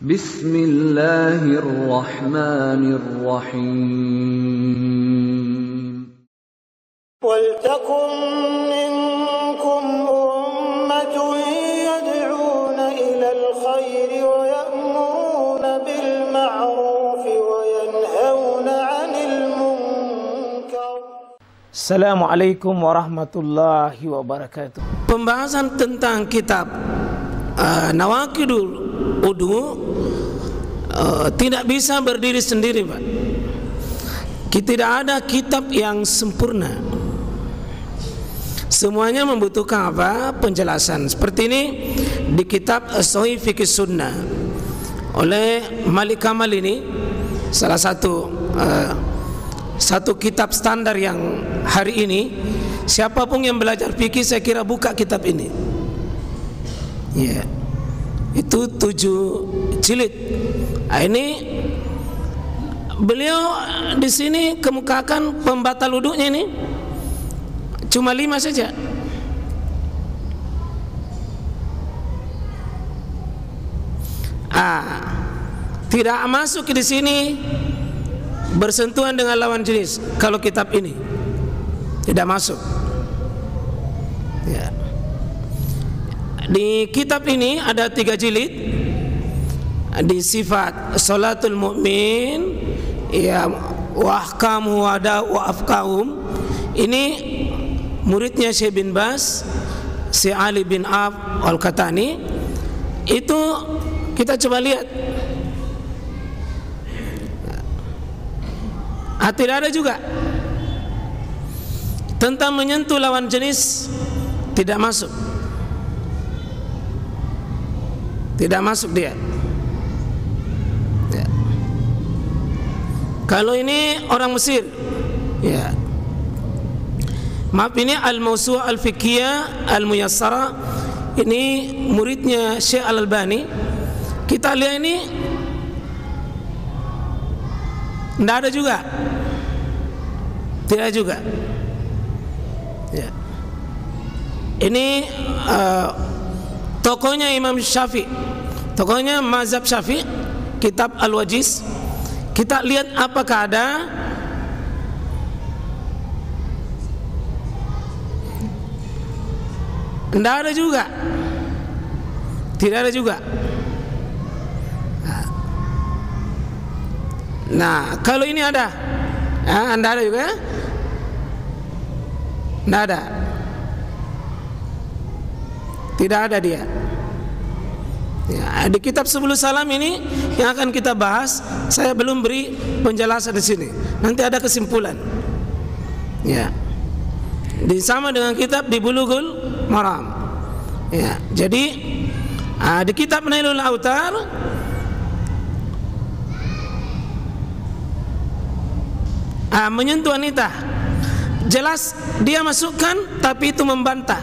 Bismillahirrahmanirrahim. Waltakum minkum ummatun yad'una ilal khairi wa ya'muruna bil ma'rufi wa yanhauna 'anil munkar. Assalamualaikum warahmatullahi wabarakatuh. Pembahasan tentang kitab Nawaqidul Wudu tidak bisa berdiri sendiri, Pak. Tidak ada kitab yang sempurna. Semuanya membutuhkan apa? Penjelasan. Seperti ini di kitab Sahih Fiqh Sunnah oleh Malik Kamal, ini salah satu kitab standar yang hari ini siapapun yang belajar fikih saya kira buka kitab ini. Ya, itu 7 jilid. Nah, ini beliau di sini kemukakan pembatal wudunya ini cuma 5 saja. Tidak masuk di sini bersentuhan dengan lawan jenis. Kalau kitab ini tidak masuk. Ya. Di kitab ini ada 3 jilid. Di sifat salatul mu'min, ya, wa ahkamu wa afqahum. Ini muridnya Syekh bin Baz, Syekh Ali bin Ab Al-Katani. Itu kita coba lihat. Tidak ada juga tentang menyentuh lawan jenis, tidak masuk. Tidak masuk dia. Ya. Kalau ini orang Mesir, ya. Maaf, ini Al-Mawsu' Al-Fiqhiyah Al-Muyassara. Ini muridnya Syekh Al-Albani. Kita lihat ini tidak ada juga. Tidak juga. Ya. Ini tokohnya Imam Syafi'i, tokohnya mazhab Syafi'i, kitab Al-Wajiz. Kita lihat apakah ada. Tidak ada juga. Tidak ada juga. Nah, kalau ini ada, tidak ada juga. Tidak ada. Tidak ada dia. Ya, di kitab Subulus Salam ini yang akan kita bahas, saya belum beri penjelasan di sini. Nanti ada kesimpulan. Ya. Sama dengan kitab di Bulughul Maram. Ya, jadi di kitab Nailul Autar menyentuh wanita, jelas dia masukkan, tapi itu membantah,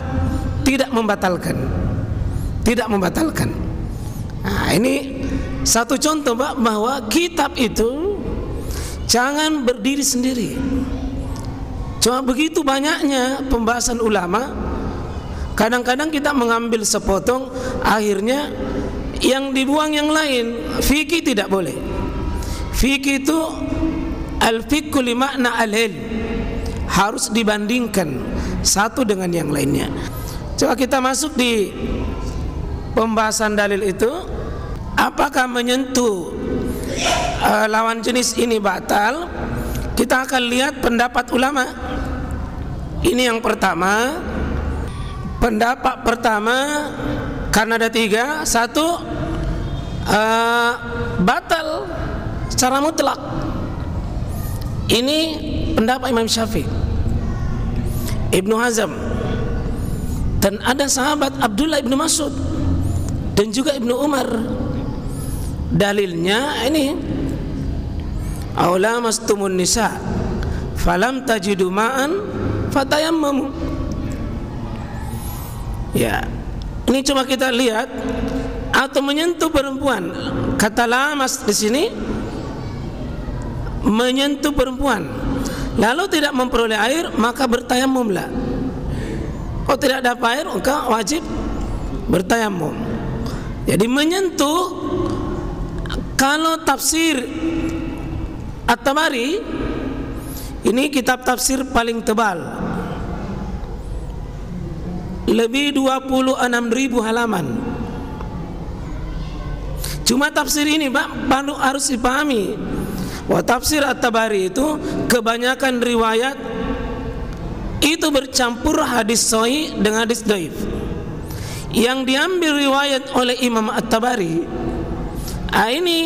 tidak membatalkan. Tidak membatalkan. Nah, ini satu contoh, Pak, bahwa kitab itu jangan berdiri sendiri. Cuma begitu banyaknya pembahasan ulama, kadang-kadang kita mengambil sepotong, akhirnya yang dibuang yang lain. Fikih tidak boleh. Fikih itu al-fiqhu li makna al-ilm, harus dibandingkan satu dengan yang lainnya. Coba kita masuk di pembahasan dalil itu. Apakah menyentuh lawan jenis ini batal? Kita akan lihat pendapat ulama. Ini yang pertama. Pendapat pertama, karena ada 3. 1, batal secara mutlak. Ini pendapat Imam Syafi'i, Ibnu Hazm, dan ada sahabat Abdullah Ibnu Mas'ud dan juga Ibnu Umar. Dalilnya ini, aula mastumun nisa falam tajidu ma'an fatayammamu. Ya, ini coba kita lihat. Atau menyentuh perempuan, kata lamas di sini menyentuh perempuan, lalu tidak memperoleh air, maka bertayamumlah. Kalau tidak dapat air, maka wajib bertayamum. Jadi menyentuh Kalau tafsir At-Tabari, ini kitab tafsir paling tebal, lebih 26.000 halaman. Cuma tafsir ini Pak harus dipahami bahwa tafsir At-Tabari itu kebanyakan riwayat itu bercampur hadis sahih dengan hadis dhaif. Yang diambil riwayat oleh Imam At-Tabari, ini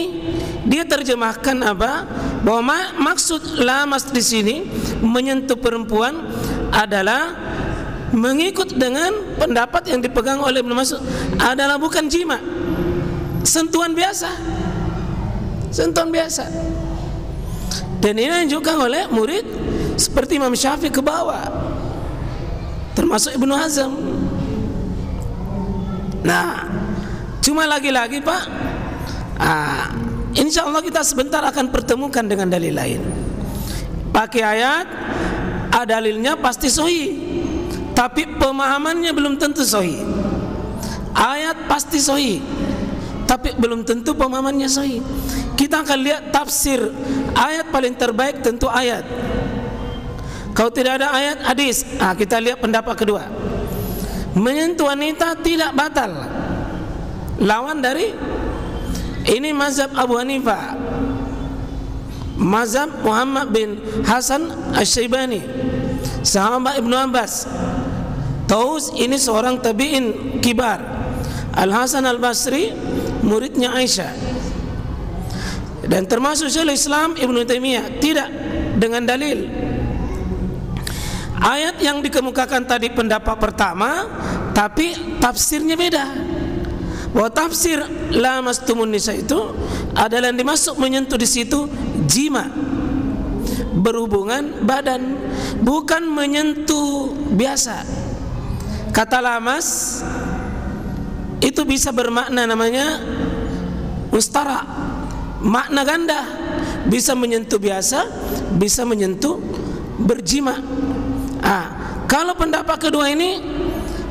dia terjemahkan apa? Bahwa maksud lamas di sini menyentuh perempuan adalah mengikut dengan pendapat yang dipegang oleh Ibnu Mas'ud, adalah bukan jima, sentuhan biasa, sentuhan biasa. Dan ini dianjurkan oleh murid seperti Imam Syafi'i ke bawah, termasuk Ibnu Hazm. Nah, cuma lagi-lagi Pak, insya Allah kita sebentar akan pertemukan dengan dalil lain. Pakai ayat, dalilnya pasti sahih, tapi pemahamannya belum tentu sahih. Ayat pasti sahih, tapi belum tentu pemahamannya sahih. Kita akan lihat tafsir ayat paling terbaik tentu ayat. Kalau tidak ada ayat, hadis. Kita lihat pendapat kedua. Menyentuh wanita tidak batal. Lawan dari ini mazhab Abu Hanifah, mazhab Muhammad bin Hasan Asy-Syaibani, sahabat Ibnu Abbas. Taus ini seorang tabi'in kibar. Al-Hasan Al-Basri muridnya Aisyah. Dan termasuk Syekhul Islam Ibnu Taimiyah, tidak dengan dalil. Ayat yang dikemukakan tadi pendapat pertama, tapi tafsirnya beda. Bahwa tafsir lamastumun nisa itu adalah yang dimaksud menyentuh di situ jima, berhubungan badan, bukan menyentuh biasa. Kata lamas itu bisa bermakna namanya mustara, makna ganda, bisa menyentuh biasa, bisa menyentuh berjima. Kalau pendapat kedua ini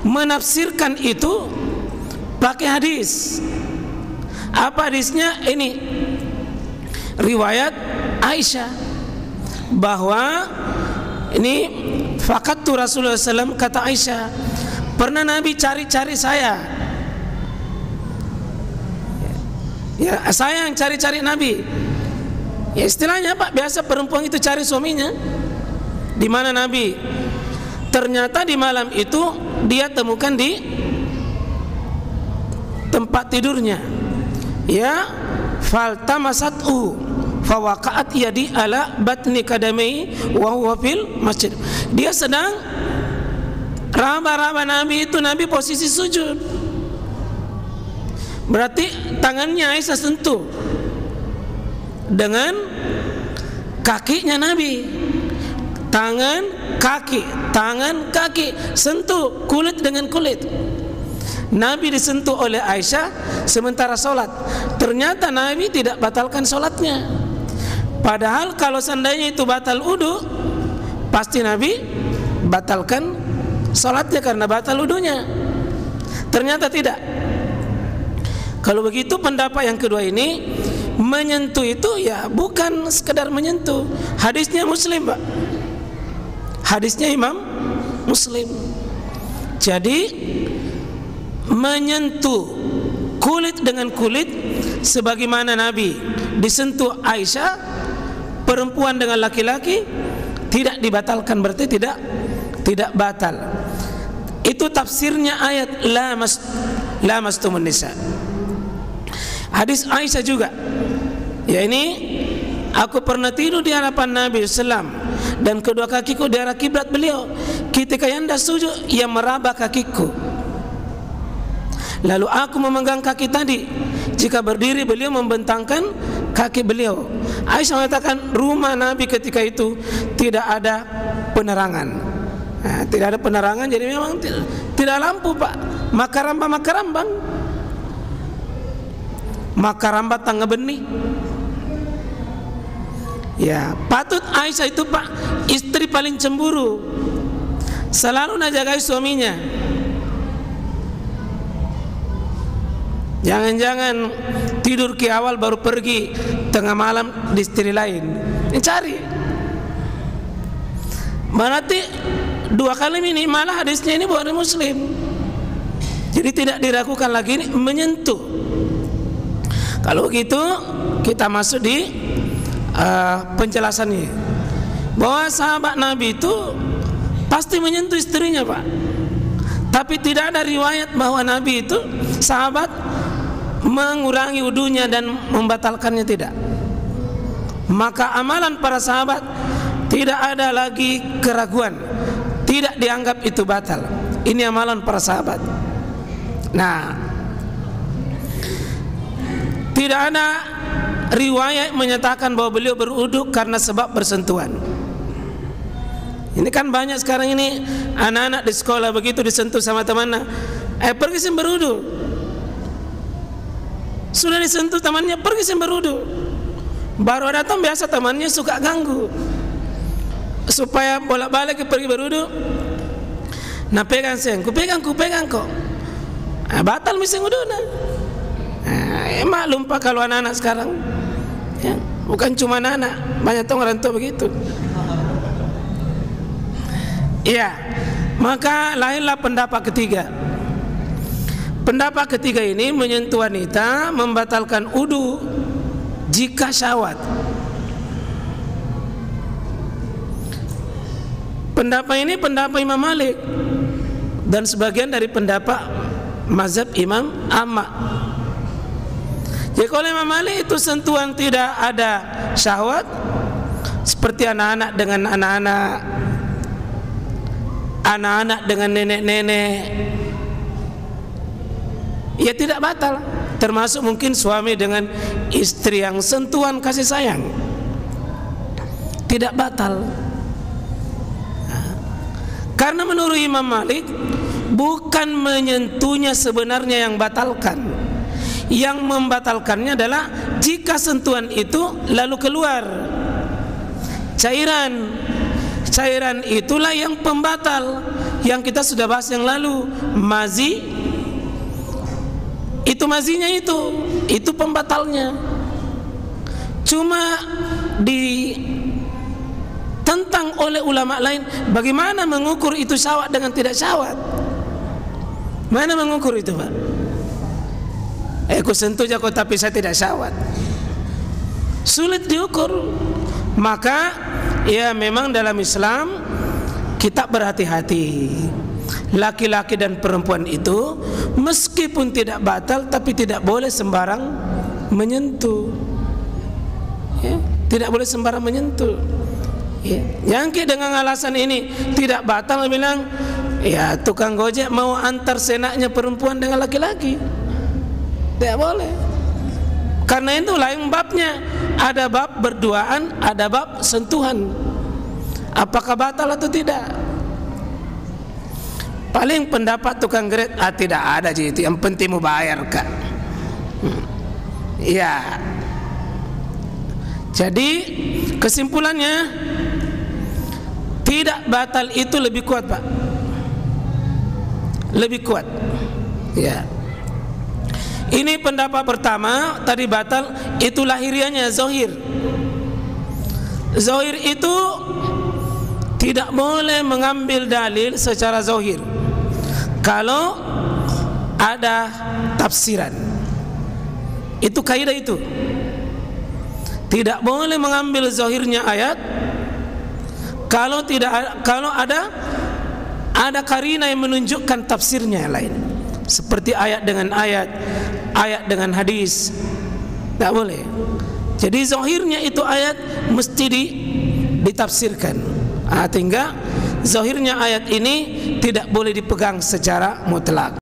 menafsirkan itu pakai hadis. Apa hadisnya? Ini riwayat Aisyah, bahwa ini faqattu Rasulullah SAW, kata Aisyah, pernah Nabi cari-cari saya. Ya, saya yang cari-cari Nabi. Ya, istilahnya Pak, biasa perempuan itu cari suaminya. Di mana Nabi? Ternyata di malam itu dia temukan di tempat tidurnya. Ya, faltamasathu fawaqa'at yadi ala batni kadamai wa huwa fil masjid. Dia sedang raba-raba Nabi itu, Nabi posisi sujud. Berarti tangannya Aisyah sentuh dengan kakinya Nabi. Tangan kaki sentuh kulit dengan kulit. Nabi disentuh oleh Aisyah sementara sholat. Ternyata Nabi tidak batalkan sholatnya. Padahal kalau seandainya itu batal wudu, pasti Nabi batalkan sholatnya karena batal wudunya. Ternyata tidak. Kalau begitu pendapat yang kedua ini, menyentuh itu ya bukan sekedar menyentuh. Hadisnya Muslim Pak, hadisnya Imam Muslim. Jadi menyentuh kulit dengan kulit, sebagaimana Nabi disentuh Aisyah, perempuan dengan laki-laki, tidak dibatalkan, berarti tidak batal. Itu tafsirnya ayat lamastumun nisa. Hadis Aisyah juga, ya ini, aku pernah tidur di hadapan Nabi SAW dan kedua kakiku di arah kiblat beliau. Ketika Anda sujud, ia meraba kakiku. Lalu aku memegang kaki tadi. Jika berdiri, beliau membentangkan kaki beliau. Aisyah mengatakan, rumah Nabi ketika itu tidak ada penerangan. Tidak ada penerangan, jadi memang tidak lampu Pak. Makaramba tangga benih. Ya, patut Aisyah itu Pak, istri paling cemburu, selalu najagai suaminya. Jangan-jangan tidur ke awal baru pergi tengah malam di istri lain. Cari. Berarti 2 kali ini malah hadisnya ini Bukhari Muslim. Jadi tidak diragukan lagi ini menyentuh. Kalau begitu kita masuk di penjelasannya, bahwa sahabat Nabi itu pasti menyentuh istrinya, Pak. Tapi tidak ada riwayat bahwa Nabi itu sahabat mengurangi wudunya dan membatalkannya, tidak. Maka amalan para sahabat tidak ada lagi keraguan, tidak dianggap itu batal. Ini amalan para sahabat. Nah, tidak ada riwayat menyatakan bahwa beliau berwudu karena sebab bersentuhan. Ini kan banyak sekarang ini anak-anak di sekolah begitu disentuh sama temannya, pergi sih berwudu. Sudah disentuh temannya, pergi sih berwudu. Baru datang biasa temannya suka ganggu, supaya bolak-balik pergi berwudu. Nah, pegang kok. Batal mesti wudu. Maklum Pak kalau anak-anak sekarang, ya, bukan cuma anak, banyak orang tua begitu. Iya, maka lahirlah pendapat ketiga. Pendapat ketiga ini menyentuh wanita membatalkan wudu jika syahwat. Pendapat ini pendapat Imam Malik dan sebagian dari pendapat mazhab Imam Ahmad. Jadi kalau Imam Malik itu sentuhan tidak ada syahwat, seperti anak-anak dengan anak-anak, anak-anak dengan nenek-nenek, ya tidak batal. Termasuk mungkin suami dengan istri yang sentuhan kasih sayang, tidak batal. Karena menurut Imam Malik, bukan menyentuhnya sebenarnya yang batalkan. Yang membatalkannya adalah jika sentuhan itu lalu keluar cairan. Cairan itulah yang pembatal, yang kita sudah bahas yang lalu, mazi. Itu mazinya itu pembatalnya. Cuma ditentang oleh ulama lain, bagaimana mengukur itu syahwat dengan tidak syahwat? Mana mengukur itu, Pak? Aku sentuh jago tapi saya tidak syahwat. Sulit diukur. Maka ya memang dalam Islam kita berhati-hati. Laki-laki dan perempuan itu meskipun tidak batal tapi tidak boleh sembarang menyentuh, ya, tidak boleh sembarang menyentuh, ya. Yang dengan alasan ini tidak batal, bilang ya tukang gojek mau antar senaknya perempuan dengan laki-laki, tidak boleh. Karena itu lain babnya, ada bab berduaan, ada bab sentuhan. Apakah batal atau tidak? Paling pendapat tukang geret, tidak ada itu, yang penting mau bayar, Kak. Ya. Jadi kesimpulannya tidak batal itu lebih kuat, Pak. Lebih kuat. Ya. Ini pendapat pertama, tadi batal itu lahiriannya zahir. Zahir itu tidak boleh mengambil dalil secara zahir kalau ada tafsiran. Itu kaidah itu. Tidak boleh mengambil zahirnya ayat kalau ada karina yang menunjukkan tafsirnya yang lain. Seperti ayat dengan ayat, ayat dengan hadis. Tidak boleh. Jadi zahirnya itu ayat mesti ditafsirkan. Sehingga zahirnya ayat ini tidak boleh dipegang secara mutlak.